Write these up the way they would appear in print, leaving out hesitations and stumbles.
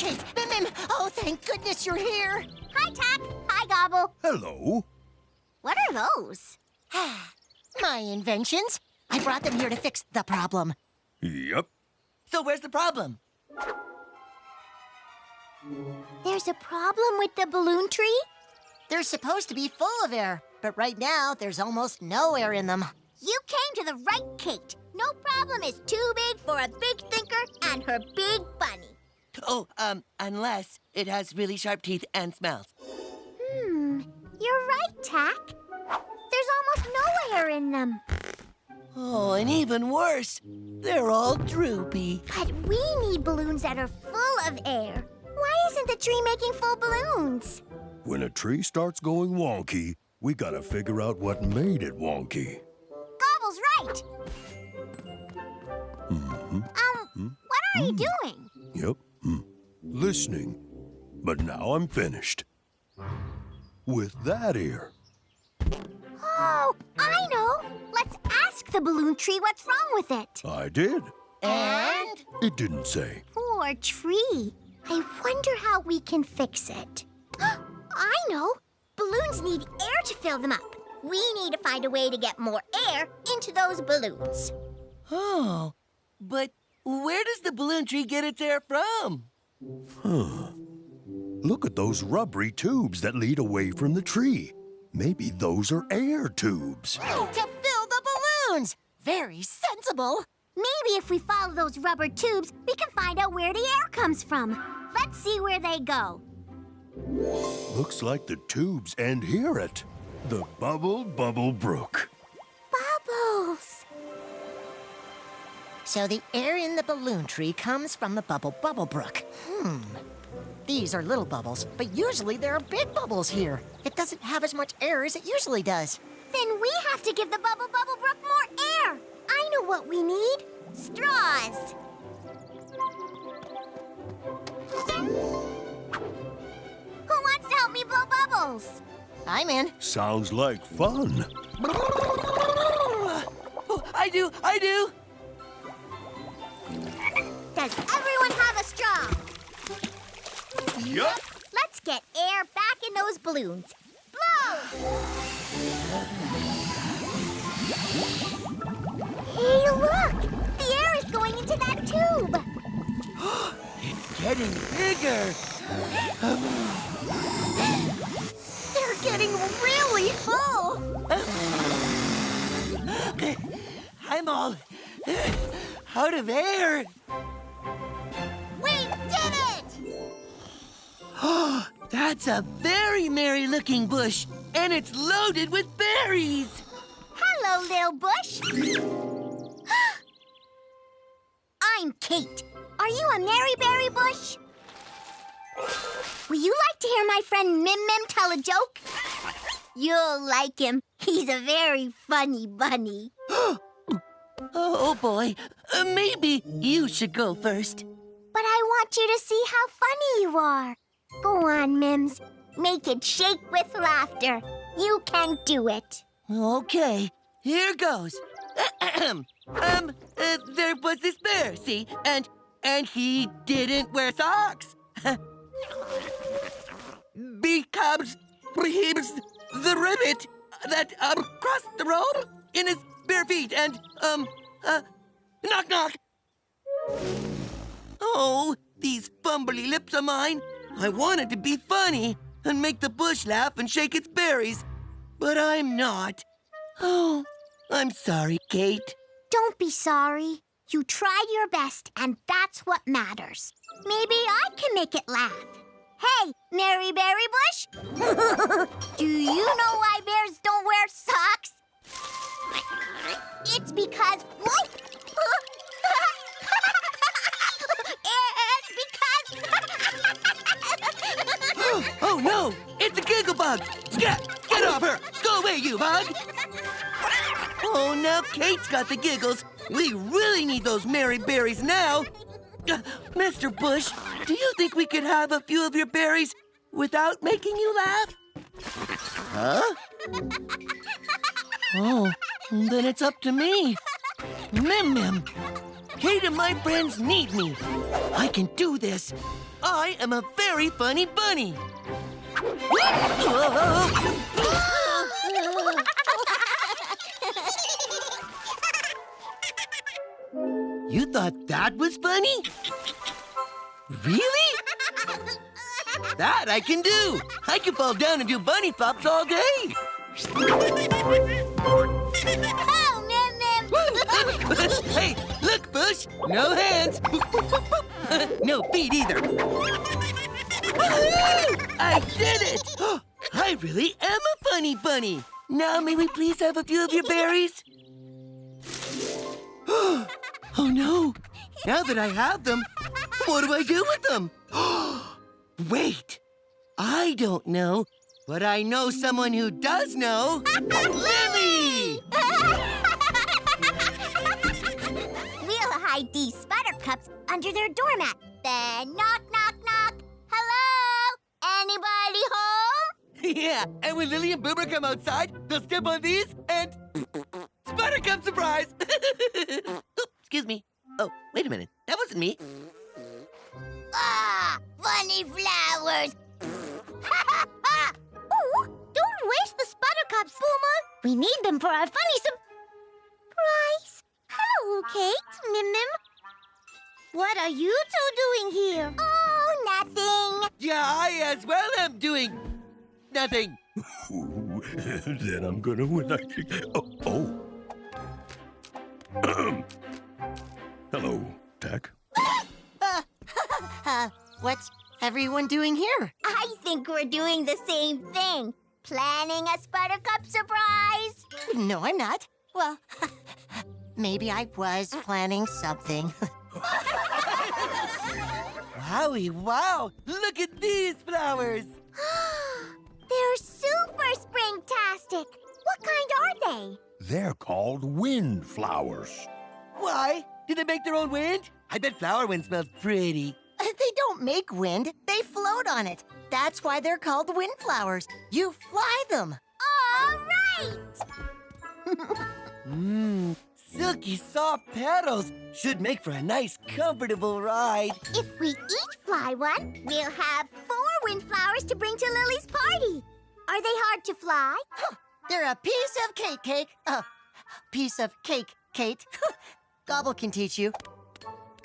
Kate, Mim-Mim. Oh, thank goodness you're here. Hi, Tack. Hi, Gobble. Hello. What are those? My inventions. I brought them here to fix the problem. Yep. So where's the problem? There's a problem with the balloon tree? They're supposed to be full of air, but right now there's almost no air in them. You came to the right Kate. No problem is too big for a big thinker and her big bunny. Oh, unless it has really sharp teeth and smells. You're right, Tack. There's almost no air in them. Oh, and even worse, they're all droopy. But we need balloons that are full of air. Why isn't the tree making full balloons? When a tree starts going wonky, we gotta figure out what made it wonky. Gobble's right. What are you doing? Yep. Listening. But now I'm finished. With that ear. Oh, I know. Let's ask the balloon tree what's wrong with it. I did. And? It didn't say. Poor tree. I wonder how we can fix it. I know. Balloons need air to fill them up. We need to find a way to get more air into those balloons. Oh, but where does the balloon tree get its air from? Look at those rubbery tubes that lead away from the tree. Maybe those are air tubes. To fill the balloons. Very sensible. Maybe if we follow those rubber tubes, we can find out where the air comes from. Let's see where they go. Looks like the tubes end here at the Bubble Brook. Bubbles. So the air in the balloon tree comes from the Bubble Brook. These are little bubbles, but usually there are big bubbles here. It doesn't have as much air as it usually does. Then we have to give the Bubble Brook more air. I know what we need. Straws. Who wants to help me blow bubbles? I'm in. Sounds like fun. Oh, I do. Does everyone have a straw? Yup. Let's get air back in those balloons. Blow! Hey, look! The air is going into that tube. It's getting bigger. They're getting really full. I'm all out of air. We did it! That's a very merry-looking bush, and it's loaded with berries. Hello, little bush. I'm Kate. Are you a Maryberry bush? Will you like to hear my friend Mim-Mim tell a joke? You'll like him. He's a very funny bunny. Oh, boy. Maybe you should go first. But I want you to see how funny you are. Go on, Mims. Make it shake with laughter. You can do it. Okay, here goes. There was this bear, see? And he didn't wear socks. Because he's the rabbit that crossed the road in his bare feet and knock knock. Oh, these fumbly lips of mine. I wanted to be funny and make the bush laugh and shake its berries, but I'm not. Oh, I'm sorry, Kate. Don't be sorry. You tried your best, and that's what matters. Maybe I can make it laugh. Hey, Maryberry bush! Do you know why bears don't wear socks? It's because... Oh, no! It's a giggle bug! Scat! Get off her! Go away, you bug! Oh, now Kate's got the giggles. We really need those Mary berries now. Mr. Bush, do you think we could have a few of your berries without making you laugh? Huh? Oh, then it's up to me. Mim-Mim. Kate and my friends need me. I can do this. I am a very funny bunny. You thought that was funny? Really? That I can do. I can fall down and do bunny flops all day. Oh, Mim-Mim! Hey, look, Bush. No hands. No feet either. I did it! I really am a funny bunny. Now may we please have a few of your berries? Oh no! Now that I have them, what do I do with them? Wait! I don't know, but I know someone who does know. Lily! We'll hide these buttercups under their doormat. Then knock, knock, knock. Hello? Anybody home? Yeah, and when Lily and Boomer come outside, they'll step on these and... Buttercup surprise! Oops, excuse me. Oh, wait a minute. That wasn't me. Ah, funny flowers. Oh, don't waste the buttercups, Boomer. We need them for our funny surprise. Hello, Kate, Mim-Mim. What are you two doing here? Oh, nothing. Yeah, I as well am doing... nothing. Ooh, then I'm gonna win. Oh. Hello, Tack. What's everyone doing here? I think we're doing the same thing. Planning a buttercup surprise. No, I'm not. Well, maybe I was planning something. Wowie, wow! Look at these flowers! They're super springtastic. What kind are they? They're called wind flowers. Why? Do they make their own wind? I bet flower wind smells pretty. They don't make wind, they float on it. That's why they're called windflowers. You fly them. All right. Silky soft petals should make for a nice, comfortable ride. If we each fly one, we'll have 4 windflowers to bring to Lily's party. Are they hard to fly? They're a piece of cake. Piece of cake, Kate. Gobble can teach you.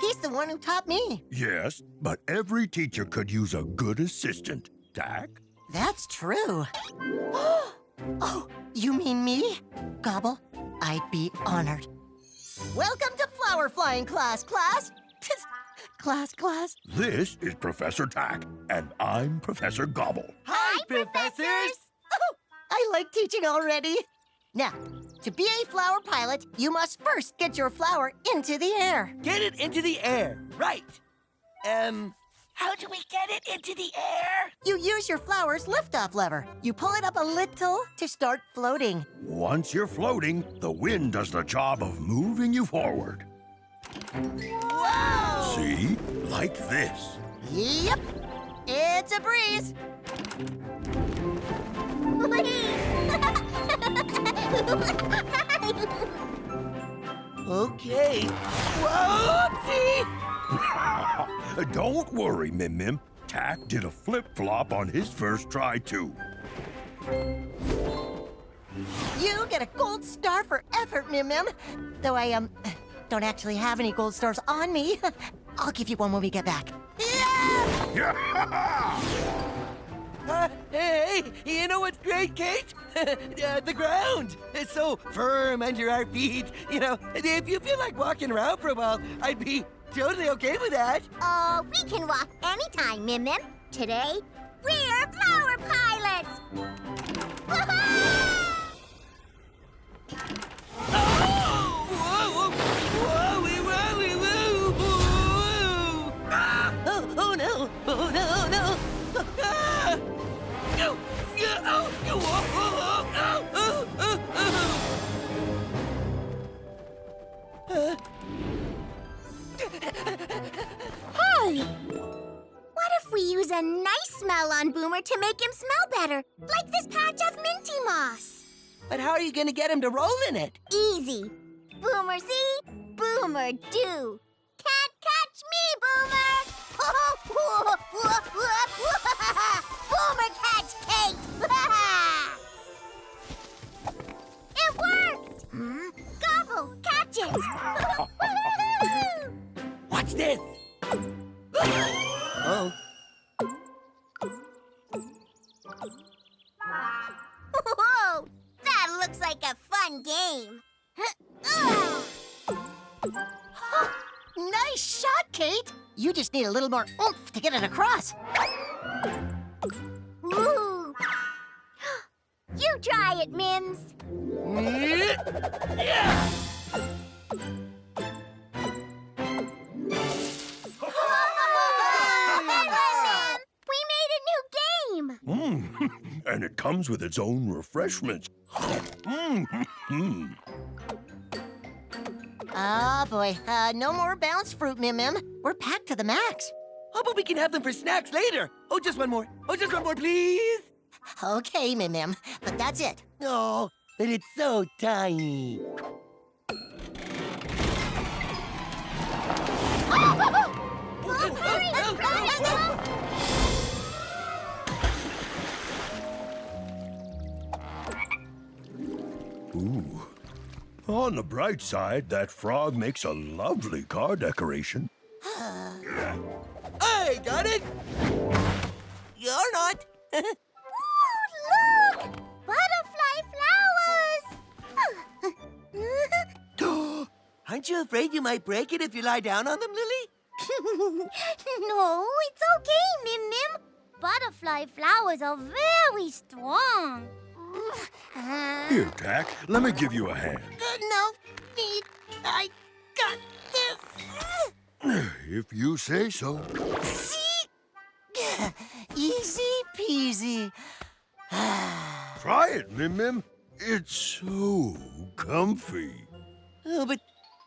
He's the one who taught me. Yes, but every teacher could use a good assistant. Tack? That's true. Oh, you mean me? Gobble, I'd be honored. Welcome to flower flying class. Class. This is Professor Tack, and I'm Professor Gobble. Hi, professors! Oh, I like teaching already. Now, to be a flower pilot, you must first get your flower into the air. Get it into the air, right. How do we get it into the air? You use your flower's liftoff lever. You pull it up a little to start floating. Once you're floating, the wind does the job of moving you forward. Wow! See? Like this. Yep, it's a breeze. Okay. Whoopsie! Don't worry, Mim-Mim. Tack did a flip-flop on his first try, too. You get a gold star for effort, Mim-Mim. Though I don't actually have any gold stars on me. I'll give you one when we get back. Yeah! Hey, you know what's great, Kate? The ground is so firm under our feet. You know, if you feel like walking around for a while, I'd be totally okay with that. Oh, we can walk anytime, Mim-Mim. Today, we're flower pilots. Oh no! Oh no! No! Ah! Hey! What if we use a nice smell on Boomer to make him smell better? Like this patch of minty moss. But how are you gonna get him to roll in it? Easy. Boomer Z, Boomer do? Can't catch me, Boomer! Boomer catch Kate! It worked! Gobble, catch it! Watch this. Oh. Whoa! That looks like a fun game. Nice shot, Kate. You just need a little more oomph to get it across. Ooh. You try it, Mims. Yeah. We made a new game. And it comes with its own refreshments. Oh, boy. No more bounce fruit, Mim-Mim. We're packed to the max. How about we can have them for snacks later? Oh, just one more. Oh, just one more, please. Okay, Mim-Mim, but that's it. Oh, but it's so tiny. Ooh. On the bright side, that frog makes a lovely car decoration. I got it. You're not. Ooh, look! Butterfly flowers! Aren't you afraid you might break it if you lie down on them, Lily? No, it's okay, Mim-Mim. Butterfly flowers are very strong. Here, Tack, let me give you a hand. No, I got this. If you say so. See? Easy peasy. Try it, Mim-Mim. It's so comfy. Oh, but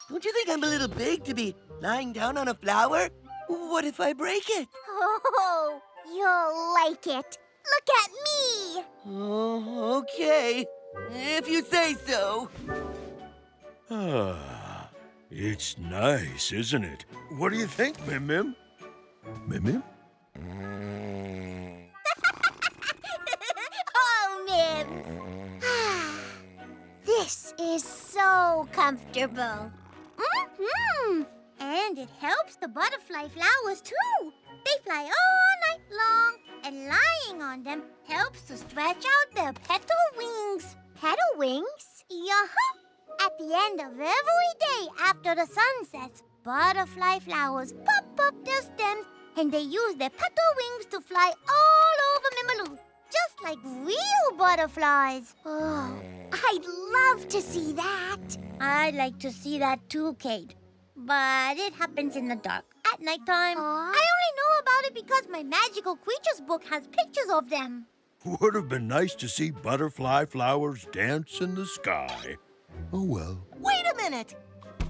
don't you think I'm a little big to be lying down on a flower? What if I break it? Oh, you'll like it. Look at me. Oh, okay. If you say so. Ah, it's nice, isn't it? What do you think, Mim-Mim? Mim-Mim? Oh, Mims. This is so comfortable. And it helps the butterfly flowers, too. They fly all night long, and lying on them helps to stretch out their petal wings. Petal wings? Yeah. At the end of every day after the sun sets, butterfly flowers pop up their stems, and they use their petal wings to fly all over Mimiloo, just like real butterflies. Oh, I'd love to see that. I'd like to see that too, Kate. But it happens in the dark, at nighttime. I only know about it because my magical creatures book has pictures of them. Would have been nice to see butterfly flowers dance in the sky. Oh, well. Wait a minute.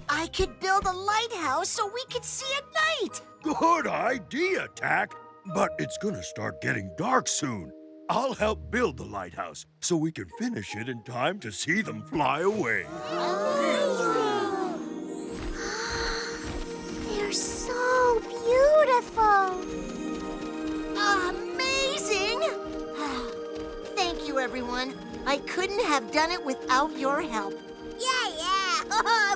I could build a lighthouse so we could see at night. Good idea, Tack. But it's gonna start getting dark soon. I'll help build the lighthouse so we can finish it in time to see them fly away. They're so beautiful. Amazing! Thank you, everyone. I couldn't have done it without your help. Yeah.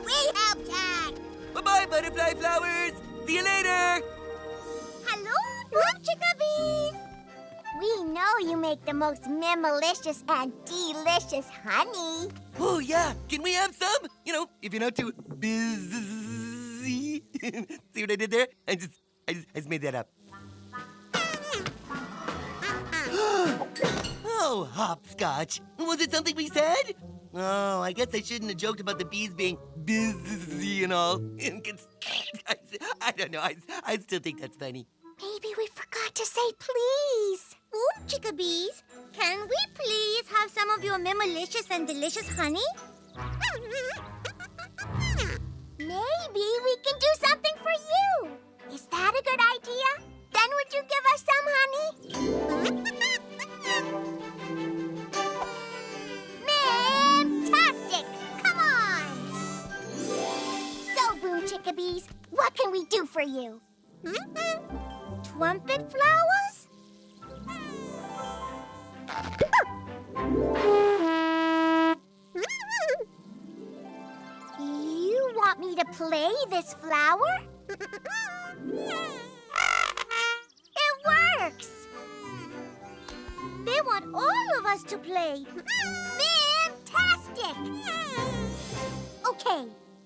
We helped Jack. Bye-bye, butterfly flowers. See you later. Hello, Chickabees. We know you make the most Mimilicious and delicious honey. Oh, yeah. Can we have some? You know, if you're not too busy. See what I did there? I just made that up. Oh, hopscotch. Was it something we said? Oh, I guess I shouldn't have joked about the bees being busy and all. I don't know. I still think that's funny. Maybe we forgot to say please. Ooh, Chickabees, can we please have some of your Mimilicious and delicious honey? Maybe we can do something for you. Is that a good idea? Then would you give us some honey? Fantastic! Come on! So for you. Trumpet flowers? You want me to play this flower? It works! They want all of us to play. Fantastic! Okay,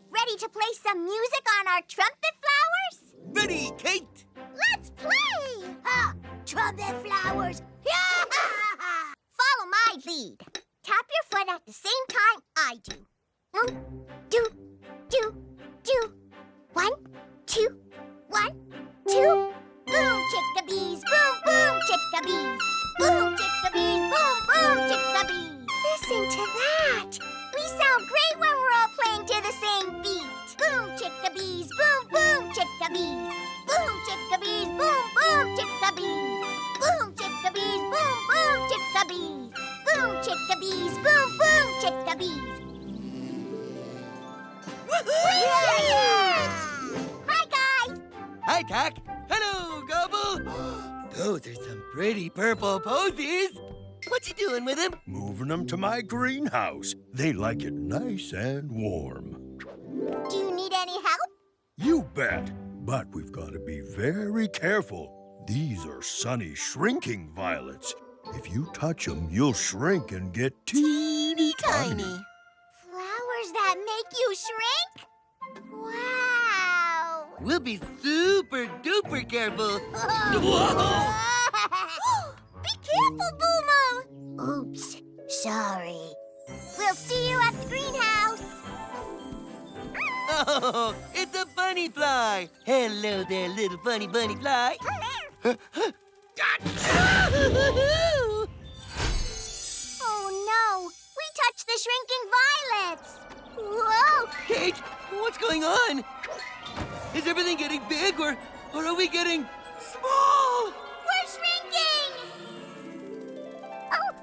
ready to play some music on our trumpet flowers? Ready, Kate? Let's play! Trumpet flowers! Follow my lead. Tap your foot at the same time I do. Do, do, do. 1, 2, 1, 2. Boom, chickabees, boom, boom, chickabees. Boom, chickabees, boom, boom, chickabees. Listen to that. We sound great when we're all playing to the same beat. Boom, chickabees, boom, boom, chickabees. Boom, chickabees, boom, boom, chickabees. Boom, chickabees, boom, boom, chickabees. Boom, chickabees, boom, boom, chickabees. Hi, guys. Hi, Tack. Hello, Gobble. Those are some pretty purple posies. What you doing with them? Moving them to my greenhouse. They like it nice and warm. Do you need any help? You bet. But we've got to be very careful. These are sunny, shrinking violets. If you touch them, you'll shrink and get Teeny tiny. Flowers that make you shrink? Wow! We'll be super duper careful. Whoa! Be careful, Boomer! Oops, sorry. We'll see you at the greenhouse. Oh, it's a bunny fly. Hello there, little funny bunny fly. Oh no! We touched the shrinking violets! Whoa! Kate, what's going on? Is everything getting big or are we getting small? We're shrinking! Oh!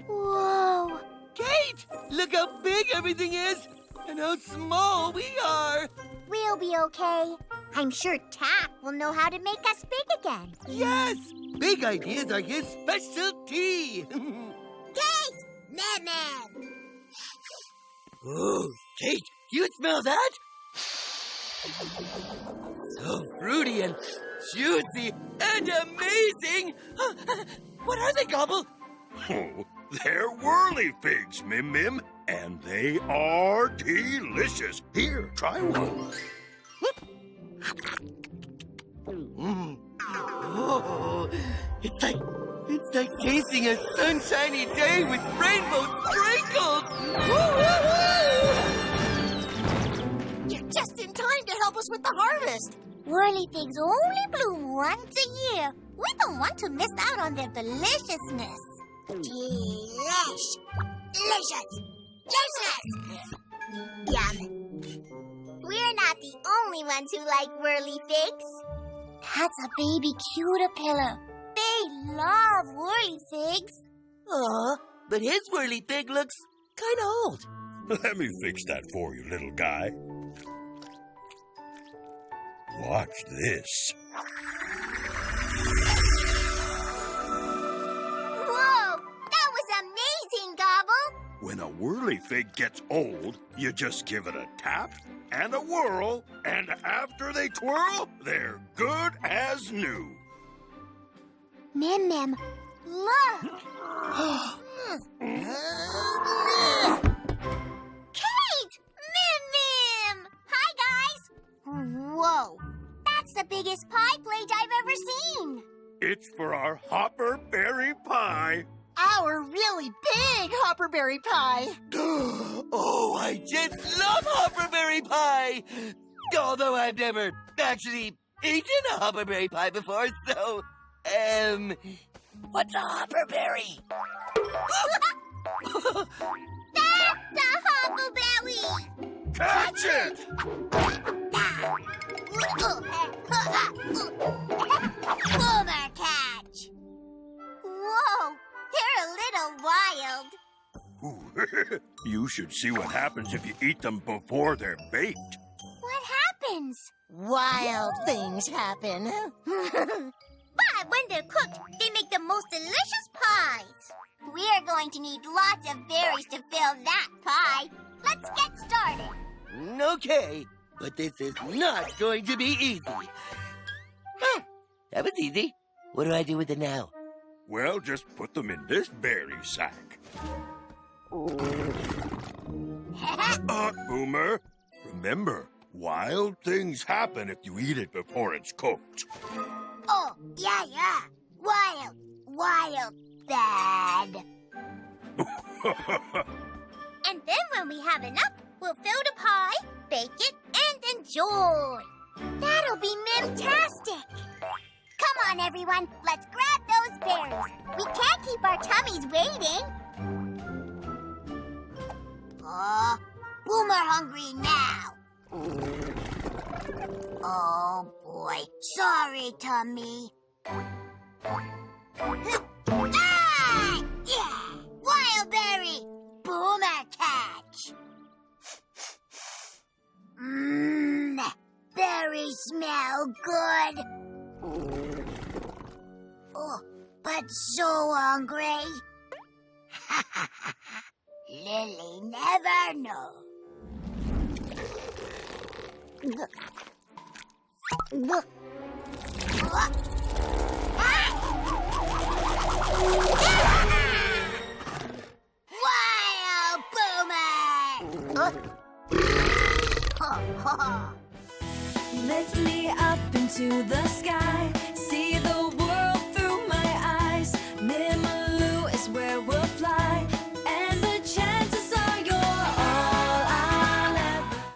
Whoa! Kate, look how big everything is and how small we are. We'll be okay. I'm sure Tack will know how to make us big again. Yes, big ideas are his specialty. Kate! Mim-Mim! Oh, Kate, do you smell that? So fruity and juicy and amazing. What are they, Gobble? Oh, they're whirly figs, Mim-Mim, and they are delicious. Here, try one. Oh, it's like tasting a sunshiny day with rainbow sprinkles. You're just in time to help us with the harvest. Whirly figs only bloom once a year. We don't want to miss out on their deliciousness. Delish! Delicious! Delicious! Yum! We're not the only ones who like whirly figs. That's a baby caterpillar. They love whirly figs. Aw, but his whirly pig looks kind of old. Let me fix that for you, little guy. Watch this. Whoa! That was amazing, Gobble! When a whirly fig gets old, you just give it a tap and a whirl, and after they twirl, they're good as new. Mim-Mim, look! Kate! Mim-Mim! Hi, guys! Whoa! That's the biggest pie plate I've ever seen! It's for our hopper berry pie. Our really big hopperberry pie. Oh, I just love hopperberry pie. Although I've never actually eaten a hopperberry pie before, so, what's a hopperberry? That's a huckleberry! Catch it! Boomer catch! Whoa! They're a little wild. You should see what happens if you eat them before they're baked. What happens? happens? Wild things happen. But when they're cooked, they make the most delicious pies. We're going to need lots of berries to fill that pie. Let's get started. Okay, but this is not going to be easy. Oh, that was easy. What do I do with it now? Well, just put them in this berry sack. Boomer, remember, wild things happen if you eat it before it's cooked. Oh, yeah. Wild, bad. And then when we have enough, we'll fill the pie, bake it, and enjoy. That'll be Mim-tastic. Come on, everyone. Let's grab those berries. We can't keep our tummies waiting. Oh, Boomer hungry now. Oh, boy. Sorry, Tummy. Ah! Yeah! Wild berry! Boomer catch! Berries smell good. Oh, but so hungry. Lily never knows. Wild Boomer! Lift me up into the sky. See